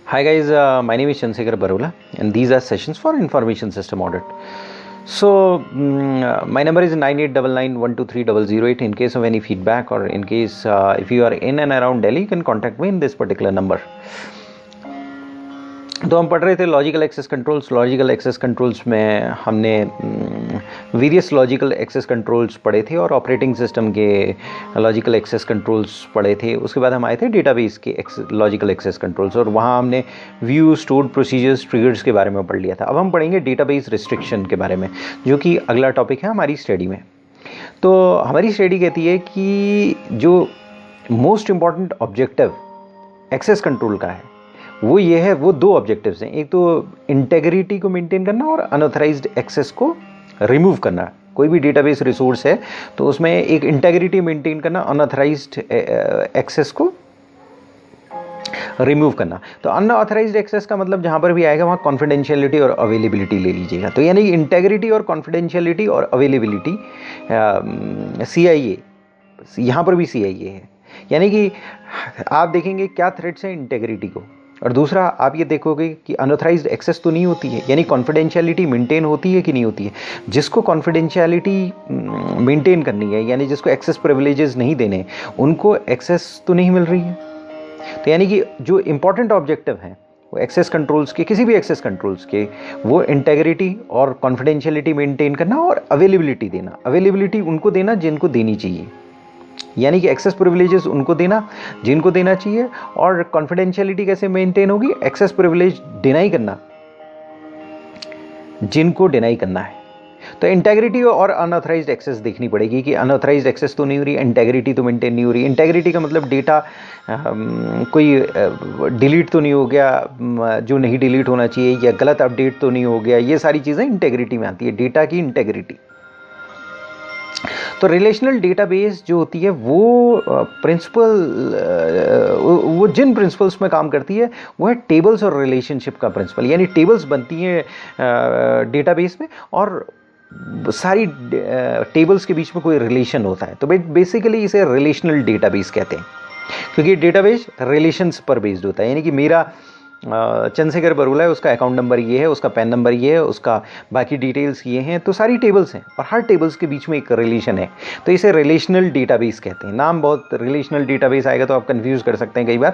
Hi guys, my name is Chandrasekhar Barola and these are sessions for information system audit. So my number is 9899123008. In case of any feedback or in case if you are in and around Delhi, you can contact me in this particular number. तो हम पढ़ रहे थे logical access controls. Logical access controls में हमने various logical access controls पढ़े थे और ऑपरेटिंग सिस्टम के लॉजिकल एक्सेस कंट्रोल्स पढ़े थे। उसके बाद हम आए थे डेटाबेस के लॉजिकल एक्सेस कंट्रोल्स और वहाँ हमने व्यू, स्टोर्ड प्रोसीजर्स, ट्रिगर्स के बारे में पढ़ लिया था। अब हम पढ़ेंगे डेटाबेस रिस्ट्रिक्शन के बारे में, जो कि अगला टॉपिक है हमारी स्टडी में। तो हमारी स्टडी कहती है कि जो most important objective access control का है वो ये है, वो दो ऑब्जेक्टिव्स हैं। एक तो इंटेग्रिटी को मेंटेन करना और अनऑथराइज्ड एक्सेस को रिमूव करना। कोई भी डेटाबेस रिसोर्स है तो उसमें एक इंटेग्रिटी मेंटेन करना, अनऑथराइज्ड एक्सेस को रिमूव करना। तो अनऑथराइज्ड एक्सेस का मतलब जहाँ पर भी आएगा वहाँ कॉन्फिडेंशियलिटी और अवेलेबिलिटी ले लीजिएगा। तो यानी इंटेग्रिटी और कॉन्फिडेंशियलिटी और अवेलेबिलिटी, CIA, यहाँ पर भी CIA है। यानी कि आप देखेंगे क्या थ्रेट्स हैं इंटेग्रिटी को, और दूसरा आप ये देखोगे कि अनऑथराइज्ड एक्सेस तो नहीं होती है, यानी कॉन्फिडेंशियलिटी मेंटेन होती है कि नहीं होती है। जिसको कॉन्फिडेंशियलिटी मेंटेन करनी है, यानी जिसको एक्सेस प्रिविलेजेस नहीं देने, उनको एक्सेस तो नहीं मिल रही है। तो यानी कि जो इंपॉर्टेंट ऑब्जेक्टिव हैं वो एक्सेस कंट्रोल्स के, किसी भी एक्सेस कंट्रोल्स के, वो इंटेग्रिटी और कॉन्फिडेंशियलिटी मेंटेन करना और अवेलेबिलिटी देना। अवेलेबिलिटी उनको देना जिनको देनी चाहिए, यानी कि एक्सेस प्रिविलेजेस उनको देना जिनको देना चाहिए। और कॉन्फिडेंशियलिटी कैसे मेंटेन होगी? एक्सेस प्रिविलेज डिनाई करना जिनको डिनाई करना है। तो इंटेग्रिटी और अनऑथराइज्ड एक्सेस देखनी पड़ेगी कि अनऑथराइज्ड एक्सेस तो नहीं हो रही, इंटेग्रिटी तो मेंटेन नहीं हो रही। इंटेग्रिटी का मतलब डेटा कोई डिलीट तो नहीं हो गया जो नहीं डिलीट होना चाहिए, या गलत अपडेट तो नहीं हो गया। ये सारी चीज़ें इंटेग्रिटी में आती है, डेटा की इंटेग्रिटी। तो रिलेशनल डेटाबेस जो होती है वो वो जिन प्रिंसिपल्स में काम करती है वो है टेबल्स और रिलेशनशिप का प्रिंसिपल। यानी टेबल्स बनती हैं डेटाबेस में और सारी टेबल्स के बीच में कोई रिलेशन होता है। तो बेसिकली इसे रिलेशनल डेटाबेस कहते हैं, क्योंकि डेटाबेस रिलेशंस पर बेस्ड होता है। यानी कि मेरा चंद्रशेखर बरोला है, उसका अकाउंट नंबर ये है, उसका पैन नंबर ये है, उसका बाकी डिटेल्स ये हैं। तो सारी टेबल्स हैं और हर टेबल्स के बीच में एक रिलेशन है, तो इसे रिलेशनल डेटाबेस कहते हैं। नाम बहुत, रिलेशनल डेटाबेस आएगा तो आप कंफ्यूज कर सकते हैं कई बार।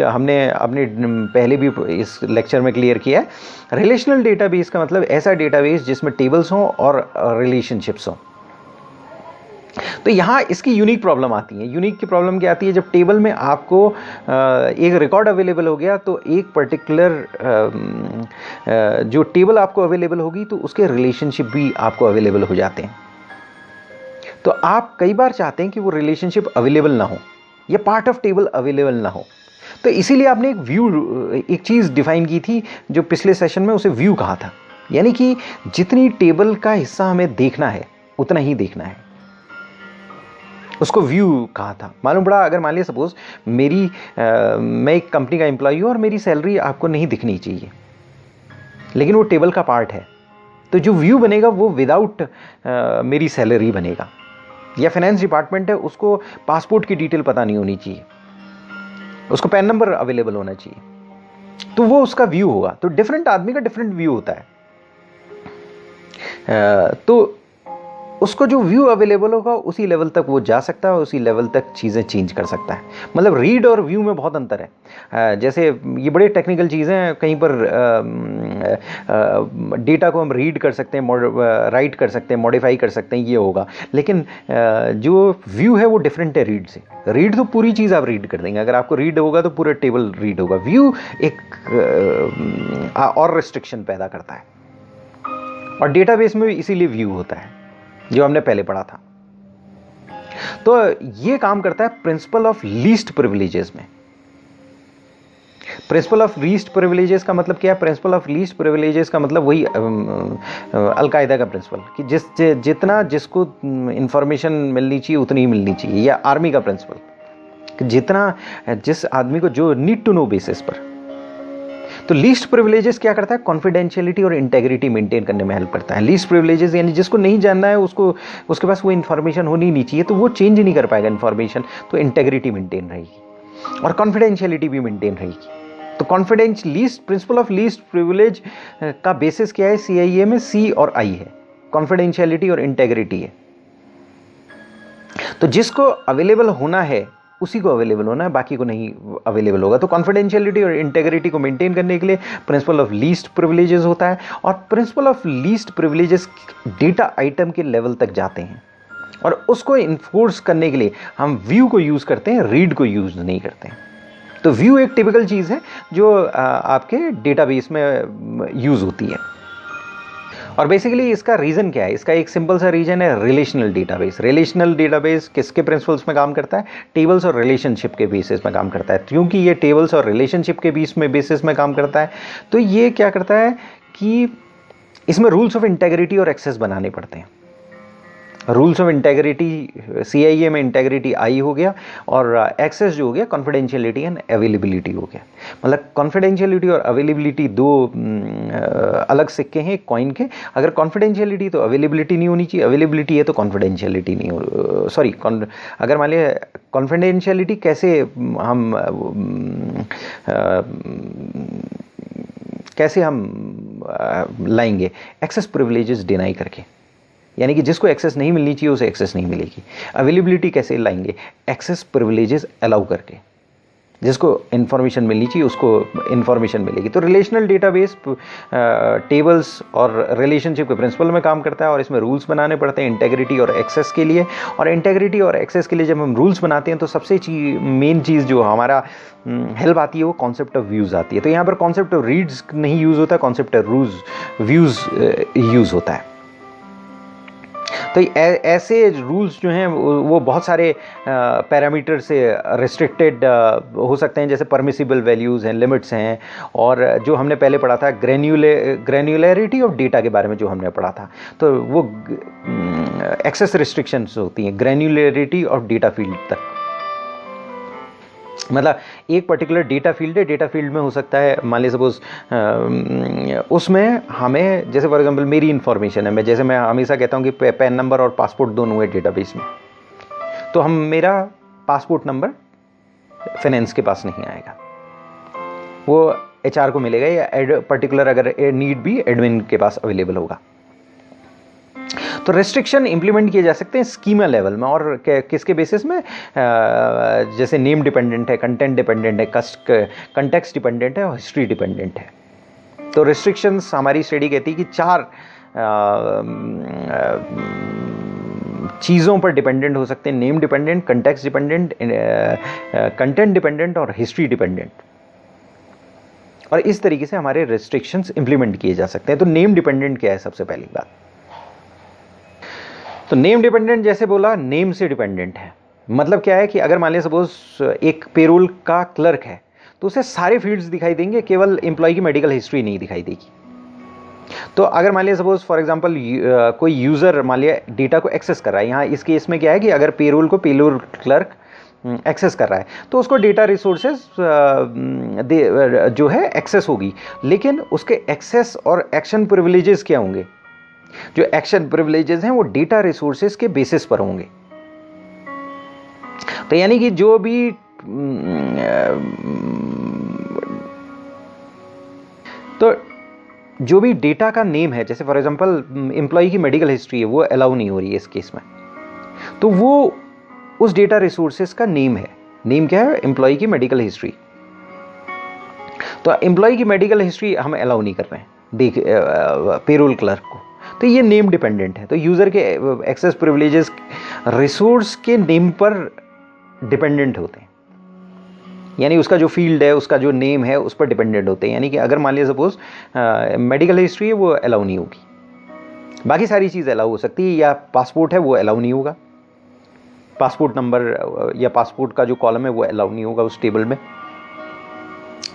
हमने अपने पहले भी इस लेक्चर में क्लियर किया है। रिलेशनल डेटाबेस का मतलब ऐसा डेटाबेस जिसमें टेबल्स हों और रिलेशनशिप्स हों। तो यहाँ इसकी यूनिक प्रॉब्लम आती है। यूनिक की प्रॉब्लम क्या आती है? जब टेबल में आपको एक रिकॉर्ड अवेलेबल हो गया तो एक पर्टिकुलर जो टेबल आपको अवेलेबल होगी तो उसके रिलेशनशिप भी आपको अवेलेबल हो जाते हैं। तो आप कई बार चाहते हैं कि वो रिलेशनशिप अवेलेबल ना हो या पार्ट ऑफ टेबल अवेलेबल ना हो। तो इसीलिए आपने एक चीज़ डिफाइन की थी जो पिछले सेशन में उसे व्यू कहा था। यानी कि जितनी टेबल का हिस्सा हमें देखना है उतना ही देखना है, उसको व्यू कहा था। मालूम पड़ा, अगर मान लिया सपोज मैं एक कंपनी का एम्प्लॉय हूँ और मेरी सैलरी आपको नहीं दिखनी चाहिए, लेकिन वो टेबल का पार्ट है, तो जो व्यू बनेगा वो विदाउट मेरी सैलरी बनेगा। या फाइनेंस डिपार्टमेंट है, उसको पासपोर्ट की डिटेल पता नहीं होनी चाहिए, उसको पैन नंबर अवेलेबल होना चाहिए, तो वो उसका व्यू होगा। तो डिफरेंट आदमी का डिफरेंट व्यू होता है। तो उसको जो व्यू अवेलेबल होगा उसी लेवल तक वो जा सकता है, उसी लेवल तक चीज़ें चेंज कर सकता है। मतलब रीड और व्यू में बहुत अंतर है। जैसे ये बड़े टेक्निकल चीज़ें हैं, कहीं पर डेटा को हम रीड कर सकते हैं, राइट कर सकते हैं, मॉडिफाई कर सकते हैं, ये होगा। लेकिन जो व्यू है वो डिफरेंट है रीड से। रीड तो पूरी चीज़ आप रीड कर देंगे, अगर आपको रीड होगा तो पूरा टेबल रीड होगा। व्यू एक और रिस्ट्रिक्शन पैदा करता है, और डेटाबेस में भी इसीलिए व्यू होता है जो हमने पहले पढ़ा था। तो ये काम करता है प्रिंसिपल ऑफ लीस्ट प्रिविलेजेस में। प्रिंसिपल ऑफ लीस्ट प्रिविलेजेस का मतलब क्या है? प्रिंसिपल ऑफ लीस्ट प्रिविलेजेस का मतलब वही अलकायदा का प्रिंसिपल कि जितना जिसको इंफॉर्मेशन मिलनी चाहिए उतनी ही मिलनी चाहिए, या आर्मी का प्रिंसिपल कि जितना जिस आदमी को जो नीड टू नो बेसिस पर। तो लीस्ट प्रिविलेजेस क्या करता है? कॉन्फिडेंशियलिटी और इंटेग्रिटी मेंटेन करने में हेल्प करता है। लीस्ट प्रिविलेजेस यानी जिसको नहीं जानना है, उसके पास वो इन्फॉर्मेशन होनी नहीं चाहिए, तो वो चेंज नहीं कर पाएगा इन्फॉर्मेशन, तो इंटेग्रिटी मेंटेन रहेगी और कॉन्फिडेंशियलिटी भी मेंटेन रहेगी। तो confidence least principle of least privilege का बेसिस क्या है CIEM में? C और I है, कॉन्फिडेंशियलिटी और इंटेग्रिटी है। तो जिसको अवेलेबल होना है उसी को अवेलेबल होना है, बाकी को नहीं अवेलेबल होगा। तो कॉन्फिडेंशियलिटी और इंटेग्रिटी को मेंटेन करने के लिए प्रिंसिपल ऑफ लीस्ट प्रिविलेजेस होता है, और principle of least privileges data item के लेवल तक जाते हैं, और उसको इन्फोर्स करने के लिए हम व्यू को यूज़ करते हैं, रीड को यूज़ नहीं करते हैं। तो व्यू एक टिपिकल चीज़ है जो आपके डेटाबेस में यूज़ होती है। और बेसिकली इसका रीज़न क्या है? इसका एक सिंपल सा रीज़न है रिलेशनल डेटाबेस। रिलेशनल डेटाबेस किसके प्रिंसिपल्स में काम करता है? टेबल्स और रिलेशनशिप के बेसिस में काम करता है। क्योंकि ये टेबल्स और रिलेशनशिप के बेसिस में काम करता है, तो ये क्या करता है कि इसमें रूल्स ऑफ इंटेग्रिटी और एक्सेस बनाने पड़ते हैं। रूल्स ऑफ इंटेग्रिटी CIEM में इंटेग्रिटी I हो गया, और एक्सेस जो हो गया कॉन्फिडेंशियलिटी एंड अवेलेबिलिटी हो गया। मतलब कॉन्फिडेंशियलिटी और अवेलेबिलिटी दो अलग सिक्के हैं कॉइन के। अगर कॉन्फिडेंशियलिटी तो अवेलेबिलिटी नहीं होनी चाहिए, अवेलेबिलिटी है तो कॉन्फिडेंशियलिटी नहीं हो, सॉरी अगर मान लिया कॉन्फिडेंशियलिटी कैसे हम लाएंगे? एक्सेस प्रिविलेजेस डिनाई करके, यानी कि जिसको एक्सेस नहीं मिलनी चाहिए उसे एक्सेस नहीं मिलेगी। अवेलेबिलिटी कैसे लाएंगे? एक्सेस प्रिविलेजेस अलाउ करके, जिसको इन्फॉर्मेशन मिलनी चाहिए उसको इन्फॉर्मेशन मिलेगी। तो रिलेशनल डेटाबेस टेबल्स और रिलेशनशिप के प्रिंसिपल में काम करता है, और इसमें रूल्स बनाने पड़ते हैं इंटेग्रिटी और एक्सेस के लिए। और इंटेग्रिटी और एक्सेस के लिए जब हम रूल्स बनाते हैं तो सबसे मेन चीज़ जो हमारा हेल्प आती है वो कॉन्सेप्ट ऑफ व्यूज़ आती है। तो यहाँ पर कॉन्सेप्ट ऑफ रीड्स नहीं यूज़ होता, कॉन्सेप्ट ऑफ व्यूज़ यूज़ होता है। तो ऐसे रूल्स जो हैं वो बहुत सारे पैरामीटर से रिस्ट्रिक्टेड हो सकते हैं, जैसे परमिसिबल वैल्यूज़ हैं, लिमिट्स हैं, और जो हमने पहले पढ़ा था ग्रैन्युलैरिटी ऑफ डेटा के बारे में जो हमने पढ़ा था, तो वो एक्सेस रिस्ट्रिक्शंस होती हैं ग्रैन्युलैरिटी ऑफ डेटा फील्ड तक। मतलब एक पर्टिकुलर डेटा फील्ड है, डेटा फील्ड में हो सकता है मान लीजिए सपोज उसमें हमें, जैसे फॉर एग्जांपल मेरी इन्फॉर्मेशन है, मैं हमेशा कहता हूँ कि पैन नंबर और पासपोर्ट दोनों है डेटाबेस में, तो मेरा पासपोर्ट नंबर फाइनेंस के पास नहीं आएगा, वो HR को मिलेगा, या पर्टिकुलर अगर नीड भी एडमिन के पास अवेलेबल होगा। तो रेस्ट्रिक्शन इंप्लीमेंट किए जा सकते हैं स्कीमा लेवल में, और किसके बेसिस में? जैसे नेम डिपेंडेंट है, कंटेंट डिपेंडेंट है, कंटेक्स्ट डिपेंडेंट है, और हिस्ट्री डिपेंडेंट है। तो रेस्ट्रिक्शंस हमारी स्टडी कहती है कि 4 चीज़ों पर डिपेंडेंट हो सकते हैं: name dependent, context dependent, content dependent और हिस्ट्री डिपेंडेंट। और इस तरीके से हमारे रेस्ट्रिक्शंस इंप्लीमेंट किए जा सकते हैं। तो नेम डिपेंडेंट क्या है? सबसे पहली बात तो नेम डिपेंडेंट, जैसे बोला, नेम से डिपेंडेंट है। मतलब क्या है कि अगर मान लिया सपोज एक पेरोल का क्लर्क है तो उसे सारे फील्ड्स दिखाई देंगे, केवल एम्प्लॉय की मेडिकल हिस्ट्री नहीं दिखाई देगी। तो अगर मान लिया सपोज फॉर एग्जांपल कोई यूज़र मान लिया डेटा को एक्सेस कर रहा है, यहाँ इस केस में क्या है कि अगर पेरोल को पेरोल क्लर्क एक्सेस कर रहा है तो उसको डेटा रिसोर्सेज जो है एक्सेस होगी, लेकिन उसके एक्सेस और एक्शन प्रिविलेजेस क्या होंगे? जो एक्शन प्रिविलेजेस हैं वो डेटा रिसोर्सेज के बेसिस पर होंगे। तो यानी कि जो भी डेटा का नेम है, जैसे फॉर एग्जांपल एम्प्लॉय की मेडिकल हिस्ट्री है, वो अलाउ नहीं हो रही है इस केस में, तो वो उस डेटा रिसोर्सेज का नेम है। नेम क्या है? एम्प्लॉय की मेडिकल हिस्ट्री। तो एम्प्लॉय की मेडिकल हिस्ट्री हम अलाउ नहीं कर रहे हैं पेरोल क्लर्क को, तो ये नेम डिपेंडेंट है। तो यूज़र के एक्सेस प्रिविलेजेस रिसोर्स के नेम पर डिपेंडेंट होते हैं, यानी उसका जो फील्ड है, उसका जो नेम है, उस पर डिपेंडेंट होते हैं। यानी कि अगर मान लिया सपोज मेडिकल हिस्ट्री है, वो अलाउ नहीं होगी, बाकी सारी चीज़ अलाउ हो सकती है, या पासपोर्ट है वो अलाउ नहीं होगा, पासपोर्ट नंबर या पासपोर्ट का जो कॉलम है वो अलाउ नहीं होगा उस टेबल में।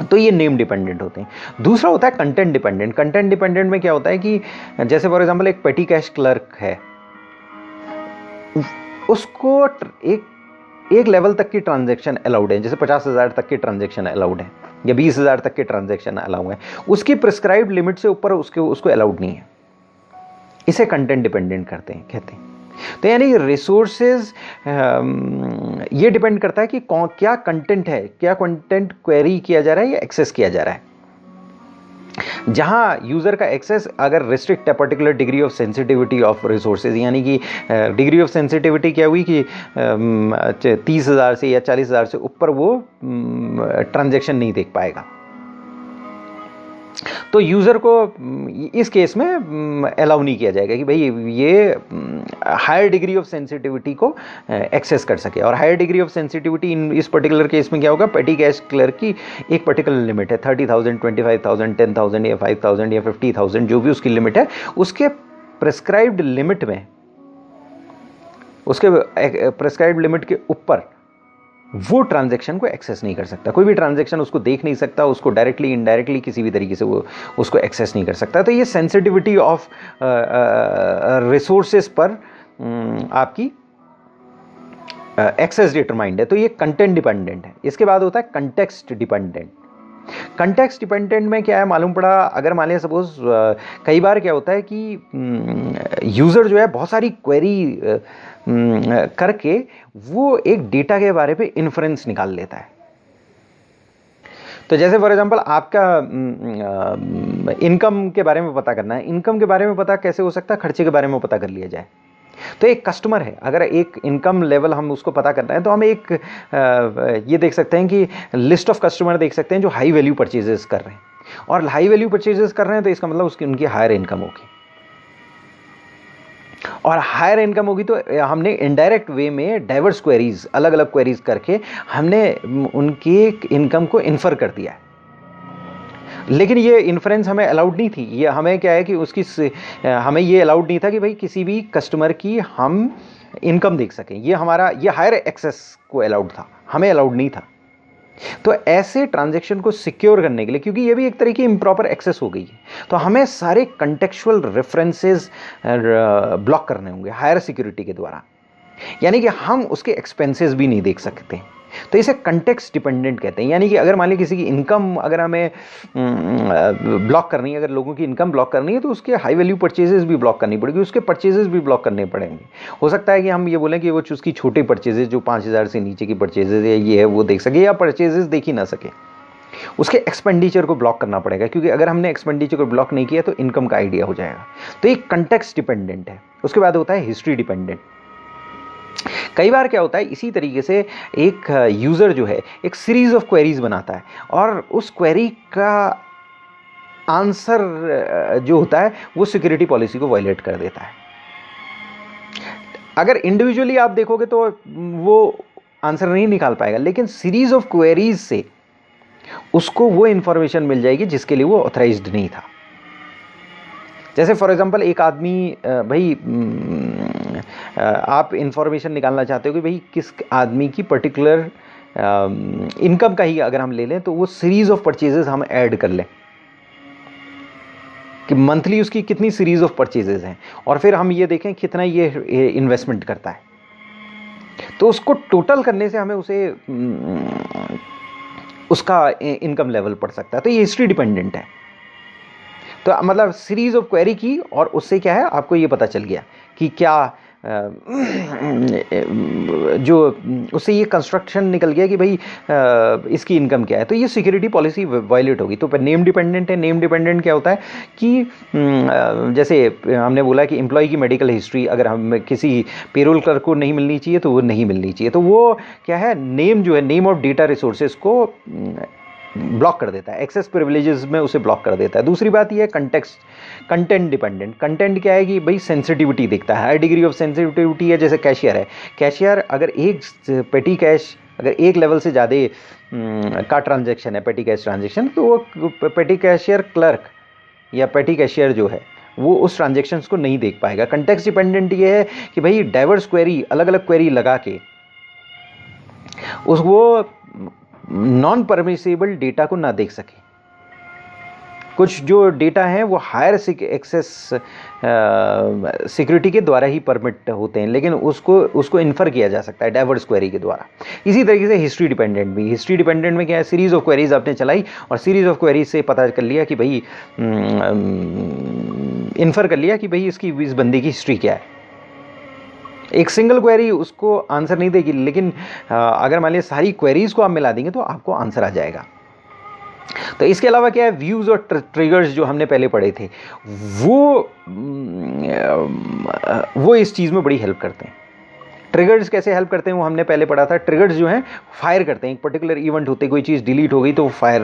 तो ये नेम डिपेंडेंट होते हैं। दूसरा होता है कंटेंट डिपेंडेंट। कंटेंट डिपेंडेंट में क्या होता है कि जैसे फॉर एग्जांपल एक पेटी कैश क्लर्क है, उसको एक लेवल तक की ट्रांजैक्शन अलाउड है, जैसे 50,000 तक की ट्रांजैक्शन अलाउड है या 20,000 तक की ट्रांजैक्शन अलाउड है, उसकी प्रिस्क्राइब्ड लिमिट से ऊपर उसको अलाउड नहीं है। इसे कंटेंट डिपेंडेंट कहते हैं। तो यानी रिसोर्सेज ये डिपेंड करता है कि क्या कंटेंट है, क्या कंटेंट क्वेरी किया जा रहा है या एक्सेस किया जा रहा है। जहां यूजर का एक्सेस अगर रिस्ट्रिक्ट है particular degree of sensitivity of resources, यानी कि डिग्री ऑफ सेंसिटिविटी क्या हुई कि 30,000 से या 40,000 से ऊपर वो ट्रांजैक्शन नहीं देख पाएगा, तो यूज़र को इस केस में अलाउ नहीं किया जाएगा कि भाई ये हायर डिग्री ऑफ सेंसिटिविटी को एक्सेस कर सके। और हायर डिग्री ऑफ सेंसिटिविटी इस पर्टिकुलर केस में क्या होगा, पेटी कैश क्लर्क की एक पर्टिकुलर लिमिट है 30,000, 25,000, 10,000 या 5,000 या 50,000, जो भी उसकी लिमिट है, उसके प्रेस्क्राइब्ड लिमिट में, उसके प्रेस्क्राइब्ड लिमिट के ऊपर वो ट्रांजैक्शन को एक्सेस नहीं कर सकता। कोई भी ट्रांजैक्शन उसको देख नहीं सकता, उसको डायरेक्टली इनडायरेक्टली किसी भी तरीके से वो उसको एक्सेस नहीं कर सकता। तो ये सेंसिटिविटी ऑफ रिसोर्सेज पर आपकी एक्सेस डिटरमाइंड है, तो ये कंटेंट डिपेंडेंट है। इसके बाद होता है कंटेक्स्ट डिपेंडेंट। कंटेक्स्ट डिपेंडेंट में क्या है मालूम पड़ा, अगर मान लिया सपोज कई बार क्या होता है कि यूज़र जो है बहुत सारी क्वेरी करके वो एक डेटा के बारे में इन्फ्रेंस निकाल लेता है। तो जैसे फॉर एग्जांपल आपका इनकम के बारे में पता करना है, इनकम के बारे में पता कैसे हो सकता है, खर्चे के बारे में पता कर लिया जाए। तो एक कस्टमर है, अगर एक इनकम लेवल हम उसको पता करना है तो हम एक ये देख सकते हैं कि लिस्ट ऑफ कस्टमर देख सकते हैं जो हाई वैल्यू परचेजेस कर रहे हैं, और हाई वैल्यू परचेजेस कर रहे हैं तो इसका मतलब उनकी हायर इनकम होगी, और हायर इनकम होगी तो हमने इनडायरेक्ट वे में डाइवर्स क्वेरीज, अलग अलग क्वेरीज करके हमने उनकी इनकम को इन्फर कर दिया है। लेकिन ये इन्फ्रेंस हमें अलाउड नहीं थी। ये हमें क्या है कि हमें ये अलाउड नहीं था कि भाई किसी भी कस्टमर की हम इनकम देख सकें। ये हायर एक्सेस को अलाउड था, हमें अलाउड नहीं था। तो ऐसे ट्रांजैक्शन को सिक्योर करने के लिए, क्योंकि ये भी एक तरह की इम्प्रॉपर एक्सेस हो गई है, तो हमें सारे कंटेक्चुअल रेफरेंसेस ब्लॉक करने होंगे हायर सिक्योरिटी के द्वारा, यानी कि हम उसके एक्सपेंसेस भी नहीं देख सकते। तो इसे कंटेक्स्ट डिपेंडेंट कहते हैं। यानी कि अगर मान लीजिए किसी की इनकम अगर हमें ब्लॉक करनी है, अगर लोगों की इनकम ब्लॉक करनी है, तो उसके हाई वैल्यू परचेजेस भी ब्लॉक करनी पड़ेगी, उसके परचेजेस भी ब्लॉक करने पड़ेंगे। हो सकता है कि हम ये बोलें कि वो उसकी छोटे परचेजेस जो 5,000 से नीचे की परचेजेस है ये है वो देख सके, या परचेजेस देख ही ना सके, उसके एक्सपेंडिचर को ब्लॉक करना पड़ेगा, क्योंकि अगर हमने एक्सपेंडिचर को ब्लॉक नहीं किया तो इनकम का आइडिया हो जाएगा। तो ये कंटेक्स्ट डिपेंडेंट है। उसके बाद होता है हिस्ट्री डिपेंडेंट। कई बार क्या होता है, इसी तरीके से एक यूज़र जो है एक सीरीज ऑफ क्वेरीज बनाता है, और उस क्वेरी का आंसर जो होता है वो सिक्योरिटी पॉलिसी को वायलेट कर देता है। अगर इंडिविजुअली आप देखोगे तो वो आंसर नहीं निकाल पाएगा, लेकिन सीरीज ऑफ क्वेरीज से उसको वो इंफॉर्मेशन मिल जाएगी जिसके लिए वो ऑथराइज्ड नहीं था। जैसे फॉर एग्जांपल एक आदमी भाई आप इंफॉर्मेशन निकालना चाहते हो कि भाई किस आदमी की पर्टिकुलर इनकम का ही अगर हम ले लें, तो वो सीरीज ऑफ परचेजेस हम ऐड कर लें कि मंथली उसकी कितनी सीरीज ऑफ परचेजेस हैं, और फिर हम ये देखें कितना ये इन्वेस्टमेंट करता है। तो उसको टोटल करने से हमें उसका इनकम लेवल पड़ सकता है। तो ये हिस्ट्री डिपेंडेंट है। तो मतलब सीरीज ऑफ क्वेरी की, और उससे क्या है आपको ये पता चल गया कि क्या जो उससे ये कंस्ट्रक्शन निकल गया कि भाई इसकी इनकम क्या है। तो ये सिक्योरिटी पॉलिसी वायलेट होगी। तो नेम डिपेंडेंट है। नेम डिपेंडेंट क्या होता है कि जैसे हमने बोला कि एम्प्लॉय की मेडिकल हिस्ट्री अगर हम किसी पेरोल क्लर्क को नहीं मिलनी चाहिए तो वो नहीं मिलनी चाहिए। तो वो क्या है, नेम जो है, नेम ऑफ डेटा रिसोर्सेज को ब्लॉक कर देता है, एक्सेस प्रिविलेजेस में उसे ब्लॉक कर देता है। दूसरी बात ये है कंटेंट डिपेंडेंट। कंटेंट क्या है कि भाई सेंसिटिविटी देखता है, हाई डिग्री ऑफ सेंसिटिविटी है। जैसे कैशियर है, कैशियर अगर एक पेटी कैश अगर एक लेवल से ज़्यादा का ट्रांजैक्शन है, पेटी कैश ट्रांजैक्शन, तो वो पेटी कैशियर क्लर्क या पेटी कैशियर जो है वो उस ट्रांजैक्शंस को नहीं देख पाएगा। कंटेक्स्ट डिपेंडेंट ये है कि भाई डाइवर्स क्वेरी, अलग अलग क्वेरी लगा के वो नॉन परमिसेबल डेटा को ना देख सके। कुछ जो डेटा हैं वो हायर एक्सेस सिक्योरिटी के द्वारा ही परमिट होते हैं, लेकिन उसको इन्फर किया जा सकता है डाइवर्स क्वेरी के द्वारा। इसी तरीके से हिस्ट्री डिपेंडेंट भी। हिस्ट्री डिपेंडेंट में क्या है, सीरीज ऑफ क्वेरीज आपने चलाई और सीरीज ऑफ क्वेरीज से पता कर लिया कि भाई इन्फर कर लिया कि भाई इस बंदे की हिस्ट्री क्या है। एक सिंगल क्वेरी उसको आंसर नहीं देगी, लेकिन अगर मान लीजिए सारी क्वेरीज को आप मिला देंगे तो आपको आंसर आ जाएगा। तो इसके अलावा क्या है, व्यूज़ और ट्रिगर्स जो हमने पहले पढ़े थे वो इस चीज़ में बड़ी हेल्प करते हैं। ट्रिगर्स कैसे हेल्प करते हैं वो हमने पहले पढ़ा था। ट्रिगर्स जो हैं फायर करते हैं, एक पर्टिकुलर इवेंट होते हैं, कोई चीज़ डिलीट हो गई तो फायर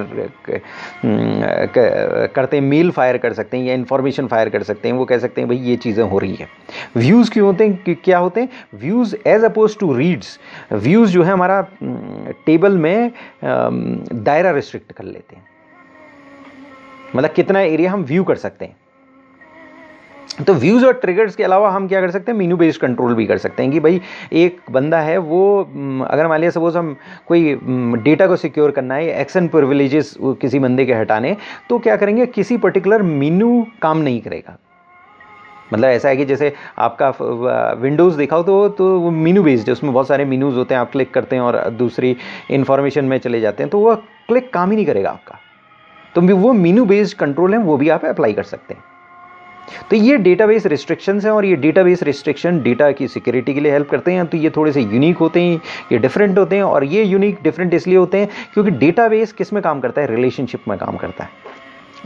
करते हैं, मेल फायर कर सकते हैं या इन्फॉर्मेशन फायर कर सकते हैं, वो कह सकते हैं भाई ये चीज़ें हो रही है। व्यूज़ क्यों होते हैं, क्या होते हैं views as oppose to reads? Views जो है हमारा टेबल में दायरा रिस्ट्रिक्ट कर लेते हैं, मतलब कितना एरिया हम व्यू कर सकते हैं। तो व्यूज और ट्रिगर्स के अलावा हम क्या कर सकते हैं, मेनू बेस्ड कंट्रोल भी कर सकते हैं कि भाई एक बंदा है वो अगर मान लिया सपोज हम कोई डेटा को सिक्योर करना है, एक्शन प्रिविलेजेस किसी बंदे के हटाने, तो क्या करेंगे, किसी पर्टिकुलर मेनू काम नहीं करेगा। मतलब ऐसा है कि जैसे आपका विंडोज़ देखा हो तो मेनू बेस्ड है, उसमें बहुत सारे मेनूज होते हैं, आप क्लिक करते हैं और दूसरी इंफॉर्मेशन में चले जाते हैं, तो वह क्लिक काम ही नहीं करेगा आपका। तो वो मेनू बेस्ड कंट्रोल है, वो भी आप अप्लाई कर सकते हैं। तो ये डेटाबेस रिस्ट्रिक्शंस हैं और ये डेटाबेस रिस्ट्रिक्शन डेटा की सिक्योरिटी के लिए हेल्प करते हैं। तो ये थोड़े से यूनिक होते हैं, ये डिफरेंट होते हैं, और ये यूनिक डिफरेंट इसलिए होते हैं क्योंकि डेटाबेस किस में काम करता है, रिलेशनशिप में काम करता है।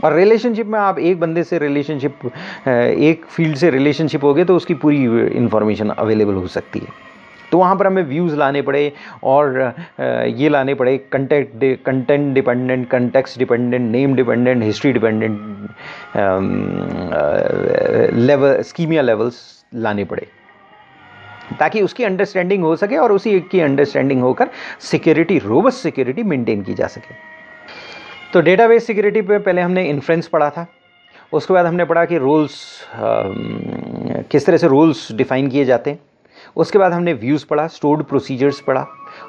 और रिलेशनशिप में आप एक बंदे से रिलेशनशिप, एक फील्ड से रिलेशनशिप हो गए तो उसकी पूरी इंफॉर्मेशन अवेलेबल हो सकती है। तो वहाँ पर हमें व्यूज़ लाने पड़े और ये लाने पड़े content dependent, context dependent, name dependent, history dependent level, ischaemia levels लाने पड़े ताकि उसकी अंडरस्टैंडिंग हो सके और उसी की अंडरस्टैंडिंग होकर सिक्योरिटी, रोबस्ट सिक्योरिटी मेंटेन की जा सके। तो डेटाबेस सिक्योरिटी पे पहले हमने इन्फ्रेंस पढ़ा था, उसके बाद हमने पढ़ा कि रोल्स, किस तरह से रोल्स डिफाइन किए जाते हैं। उसके बाद हमने व्यूज़ पढ़ा, स्टोर्ड प्रोसीजर्स पढ़ा,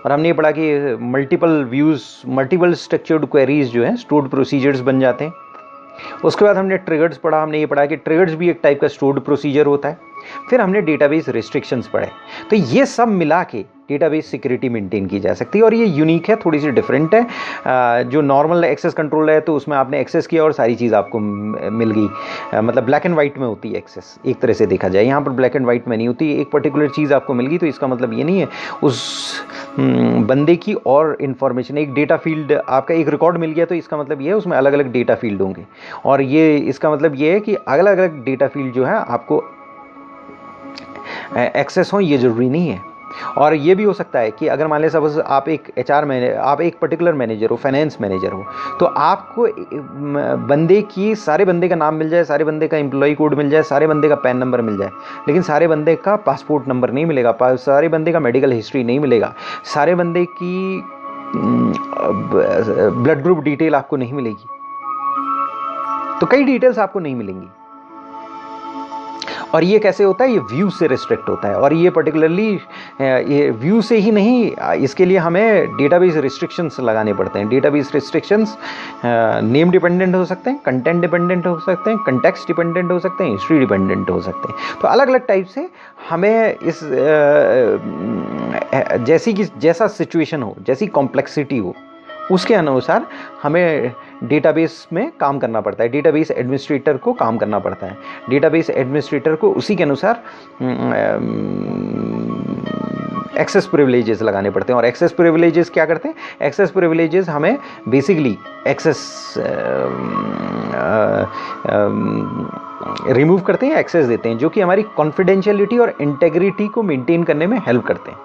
और हमने ये पढ़ा कि multiple views, multiple structured queries जो हैं स्टोर्ड प्रोसीजर्स बन जाते हैं। उसके बाद हमने ट्रिगर्स पढ़ा, हमने ये पढ़ा कि ट्रिगर्स भी एक टाइप का स्टोर्ड प्रोसीजर होता है। फिर हमने डेटाबेस रिस्ट्रिक्शंस पढ़े। तो ये सब मिला के डेटाबेस सिक्योरिटी मेंटेन की जा सकती है, और ये यूनिक है, थोड़ी सी डिफरेंट है। जो नॉर्मल एक्सेस कंट्रोल है तो उसमें आपने एक्सेस किया और सारी चीज़ आपको मिल गई, मतलब ब्लैक एंड वाइट में होती है एक्सेस, एक तरह से देखा जाए। यहाँ पर ब्लैक एंड वाइट में नहीं होती, एक पर्टिकुलर चीज़ आपको मिल गई तो इसका मतलब ये नहीं है उस बंदे की और इन्फॉर्मेशन, एक डेटा फील्ड आपका, एक रिकॉर्ड मिल गया तो इसका मतलब ये है उसमें अलग अलग डेटा फील्ड होंगे, और ये इसका मतलब ये है कि अलग अलग डेटा फील्ड जो है आपको एक्सेस हो, ये ज़रूरी नहीं है। और ये भी हो सकता है कि अगर मान लें सपोज आप एक HR मैनेजर, आप एक पर्टिकुलर मैनेजर हो, फाइनेंस मैनेजर हो, तो आपको बंदे की, सारे बंदे का नाम मिल जाए, सारे बंदे का एम्प्लॉय कोड मिल जाए, सारे बंदे का पैन नंबर मिल जाए, लेकिन सारे बंदे का पासपोर्ट नंबर नहीं मिलेगा, सारे बंदे का मेडिकल हिस्ट्री नहीं मिलेगा, सारे बंदे की ब्लड ग्रुप डिटेल आपको नहीं मिलेगी, तो कई डिटेल्स आपको नहीं मिलेंगी। और ये कैसे होता है, ये व्यू से रिस्ट्रिक्ट होता है, और ये पर्टिकुलरली ये व्यू से ही नहीं, इसके लिए हमें डेटाबेस रिस्ट्रिक्शंस लगाने पड़ते हैं। डेटाबेस रिस्ट्रिक्शंस नेम डिपेंडेंट हो सकते हैं, कंटेंट डिपेंडेंट हो सकते हैं, कंटेक्स्ट डिपेंडेंट हो सकते हैं, हिस्ट्री डिपेंडेंट हो सकते हैं। तो अलग अलग टाइप से हमें इस जैसा सिचुएशन हो, जैसी कॉम्प्लेक्सिटी हो, उसके अनुसार हमें डेटाबेस में काम करना पड़ता है, डेटाबेस एडमिनिस्ट्रेटर को काम करना पड़ता है। डेटाबेस एडमिनिस्ट्रेटर को उसी के अनुसार एक्सेस प्रिविलेजेस लगाने पड़ते हैं। और एक्सेस प्रिविलेजेस क्या करते हैं, एक्सेस प्रिविलेजेस हमें बेसिकली एक्सेस रिमूव करते हैं, एक्सेस देते हैं, जो कि हमारी कॉन्फिडेंशियलिटी और इंटेग्रिटी को मेंटेन करने में हेल्प करते हैं।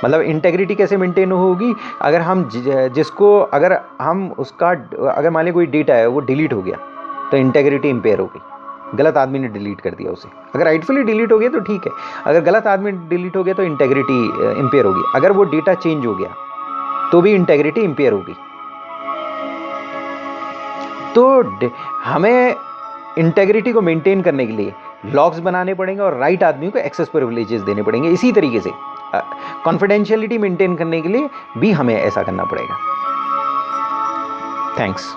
मतलब इंटेग्रिटी कैसे मेंटेन होगी, अगर हम जिसको, अगर हम उसका, अगर मान लीजिए कोई डेटा है वो डिलीट हो गया तो इंटेग्रिटी इंपेयर हो गई, गलत आदमी ने डिलीट कर दिया उसे। अगर राइटफुली डिलीट हो गया तो ठीक है, अगर गलत आदमी डिलीट हो गया तो इंटेग्रिटी इंपेयर होगी। अगर वो डेटा चेंज हो गया तो भी इंटेग्रिटी इंपेयर होगी। तो हमें इंटेग्रिटी को मेंटेन करने के लिए लॉग्स बनाने पड़ेंगे और राइट आदमी को एक्सेस प्रिविलेजेस देने पड़ेंगे। इसी तरीके से कॉन्फिडेंशियलिटी मेंटेन करने के लिए भी हमें ऐसा करना पड़ेगा। थैंक्स।